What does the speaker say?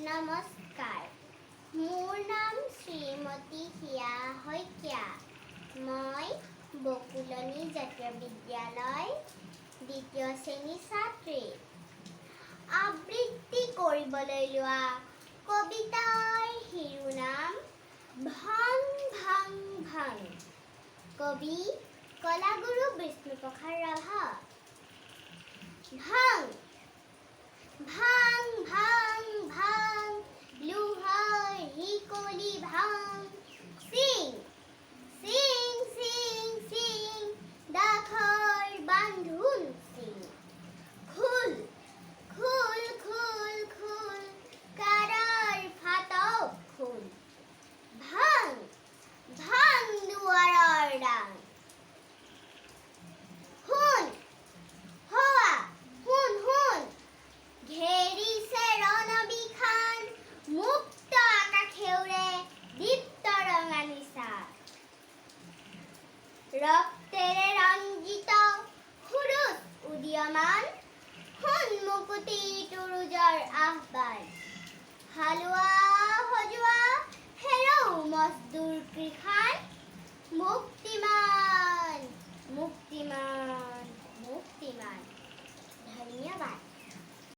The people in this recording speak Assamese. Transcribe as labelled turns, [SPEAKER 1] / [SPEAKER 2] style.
[SPEAKER 1] নমস্কাৰ, মোৰ নাম শ্ৰীমতী হিয়া শইকীয়া। মই বকুলনি জাতীয় বিদ্যালয় দ্বিতীয় শ্ৰেণীৰ ছাত্ৰী। আবৃত্তি কৰিবলৈ লোৱা কবিতাৰ শিৰোনাম ভাং ভাং ভাং। কবি কলাগুৰু বিষ্ণুপ্ৰসাদ ৰাভা। ভাং ভাং ভাং ভাং, লোহাৰ শিকলি ভাং। চিং চিং চিং চিং, ডাখৰ বান্ধোন চিং। খোল খোল খোল খোল, কাৰাৰ ফাটক খোল। ভাং ভাং দুৱাৰৰ ডাং। শুন হোৱা শুন শুন, ঘেৰিছে ৰণবিখান, মুক্ত আকাশেউৰে দীপ্ত ৰঙা নিশান। ৰক্তেৰে ৰঞ্জিত সুৰুজ উদীয়মান, সন্মুখতি তুৰুজৰ আহ্বান। হালোৱা সজোৱা হেৰৌ মজদুৰ কৃষাণ,